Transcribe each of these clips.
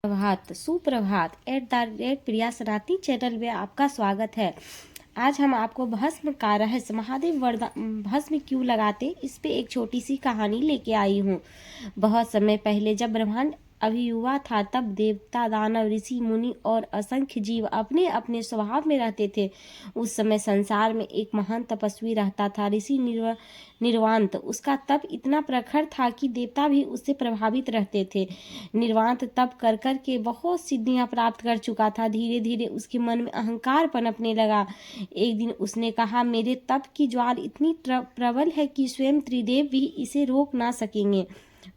सुप्रभात @प्रिया सनातनी चैनल में आपका स्वागत है। आज हम आपको भस्म का रहस्य, महादेव भस्म क्यों लगाते, इस पे एक छोटी सी कहानी लेके आई हूँ। बहुत समय पहले जब ब्रह्मांड अभी युवा था, तब देवता, दानव, ऋषि, मुनि और असंख्य जीव अपने अपने स्वभाव में रहते थे। उस समय संसार में एक महान तपस्वी रहता था, ऋषि निर्वांत। उसका तप इतना प्रखर था कि देवता भी उससे प्रभावित रहते थे। निर्वांत तप कर कर के बहुत सिद्धियां प्राप्त कर चुका था। धीरे धीरे उसके मन में अहंकार पनपने लगा। एक दिन उसने कहा, मेरे तप की ज्वाल इतनी प्रबल है कि स्वयं त्रिदेव भी इसे रोक ना सकेंगे।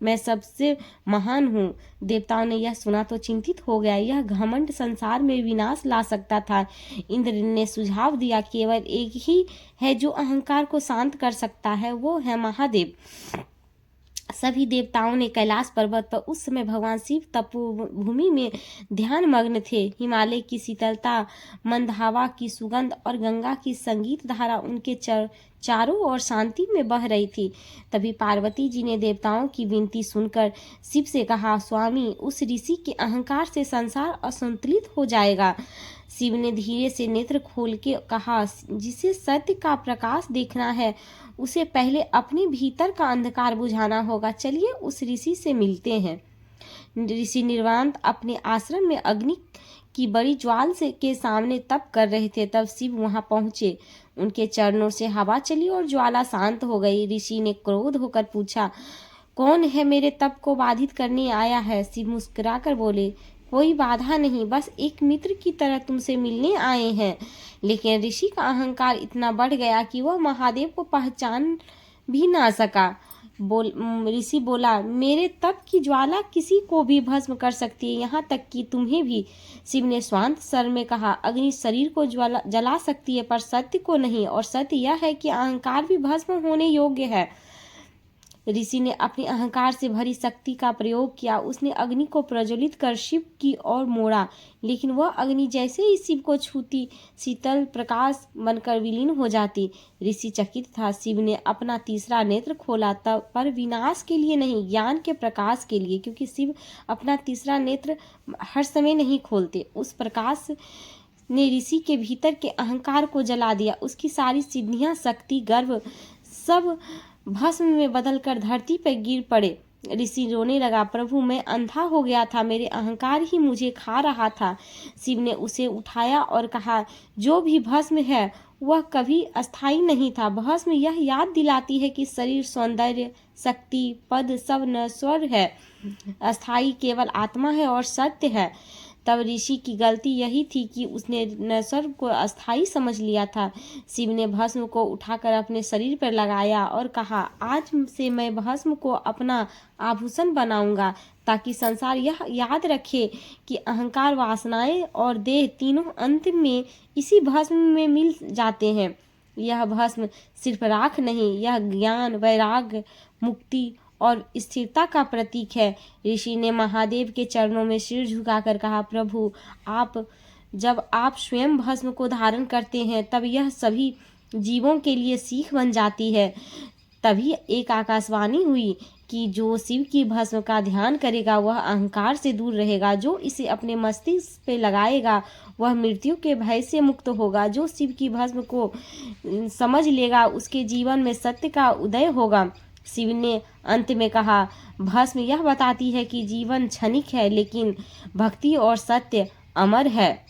मैं सबसे महान हूँ। देवताओं ने यह सुना तो चिंतित हो गया। यह घमंड संसार में विनाश ला सकता था। इंद्र ने सुझाव दिया, केवल एक ही है जो अहंकार को शांत कर सकता है, वो है महादेव। सभी देवताओं ने कैलाश पर्वत पर उस समय भगवान शिव तपोभूमि में ध्यान मग्न थे। हिमालय की शीतलता, मंद हवा की सुगंध और गंगा की संगीत धारा उनके चारों ओर शांति में बह रही थी। तभी पार्वती जी ने देवताओं की विनती सुनकर शिव से कहा, स्वामी, उस ऋषि के अहंकार से संसार असंतुलित हो जाएगा। शिव ने धीरे से नेत्र खोल के कहा, जिसे सत्य का प्रकाश देखना है, उसे पहले अपने भीतर का अंधकार बुझाना होगा। चलिए उस ऋषि से मिलते हैं। ऋषि निर्वांत अपने आश्रम में अग्नि की बड़ी ज्वाल के सामने तप कर रहे थे। तब शिव वहां पहुंचे। उनके चरणों से हवा चली और ज्वाला शांत हो गई। ऋषि ने क्रोध होकर पूछा, कौन है मेरे तप को बाधित करने आया है? शिव मुस्कुराकर बोले, कोई बाधा नहीं, बस एक मित्र की तरह तुमसे मिलने आए हैं। लेकिन ऋषि का अहंकार इतना बढ़ गया कि वह महादेव को पहचान भी ना सका। ऋषि बोला, मेरे तप की ज्वाला किसी को भी भस्म कर सकती है, यहाँ तक कि तुम्हें भी। शिव ने शांत स्वर में कहा, अग्नि शरीर को जला सकती है पर सत्य को नहीं, और सत्य यह है कि अहंकार भी भस्म होने योग्य है। ऋषि ने अपने अहंकार से भरी शक्ति का प्रयोग किया। उसने अग्नि को प्रज्वलित कर शिव की ओर मोड़ा, लेकिन वह अग्नि जैसे ही शिव को छूती, शीतल प्रकाश बनकर विलीन हो जाती। ऋषि चकित था। शिव ने अपना तीसरा नेत्र खोला, तब पर विनाश के लिए नहीं, ज्ञान के प्रकाश के लिए, क्योंकि शिव अपना तीसरा नेत्र हर समय नहीं खोलते। उस प्रकाश ने ऋषि के भीतर के अहंकार को जला दिया। उसकी सारी सिद्धियां, शक्ति, गर्व सब भस्म में बदलकर धरती पर गिर पड़े। ऋषि रोने लगा, प्रभु, मैं अंधा हो गया था, मेरे अहंकार ही मुझे खा रहा था। शिव ने उसे उठाया और कहा, जो भी भस्म है वह कभी अस्थाई नहीं था। भस्म यह याद दिलाती है कि शरीर, सौंदर्य, शक्ति, पद सब नश्वर है। अस्थाई केवल आत्मा है और सत्य है। तब ऋषि की गलती यही थी कि उसने नश्वर को अस्थाई समझ लिया था। शिव ने भस्म को उठाकर अपने शरीर पर लगाया और कहा, आज से मैं भस्म को अपना आभूषण बनाऊंगा, ताकि संसार यह याद रखे कि अहंकार, वासनाएं और देह तीनों अंत में इसी भस्म में मिल जाते हैं। यह भस्म सिर्फ राख नहीं, यह ज्ञान, वैराग्य, मुक्ति और स्थिरता का प्रतीक है। ऋषि ने महादेव के चरणों में सिर झुकाकर कहा, प्रभु, जब आप स्वयं भस्म को धारण करते हैं, तब यह सभी जीवों के लिए सीख बन जाती है। तभी एक आकाशवाणी हुई कि जो शिव की भस्म का ध्यान करेगा वह अहंकार से दूर रहेगा, जो इसे अपने मस्तिष्क पे लगाएगा वह मृत्यु के भय से मुक्त होगा, जो शिव की भस्म को समझ लेगा उसके जीवन में सत्य का उदय होगा। शिव ने अंत में कहा, भस्म यह बताती है कि जीवन क्षणिक है, लेकिन भक्ति और सत्य अमर है।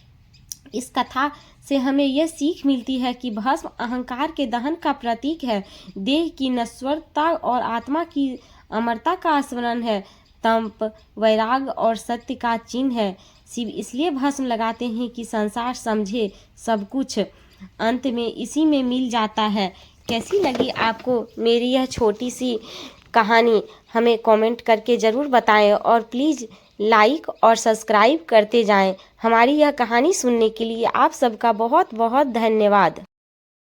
इस कथा से हमें यह सीख मिलती है कि भस्म अहंकार के दहन का प्रतीक है, देह की नश्वरता और आत्मा की अमरता का स्मरण है, तप, वैराग्य और सत्य का चिन्ह है। शिव इसलिए भस्म लगाते हैं कि संसार समझे सब कुछ अंत में इसी में मिल जाता है। कैसी लगी आपको मेरी यह छोटी सी कहानी? हमें कमेंट करके ज़रूर बताएं और प्लीज़ लाइक और सब्सक्राइब करते जाएं। हमारी यह कहानी सुनने के लिए आप सबका बहुत बहुत धन्यवाद।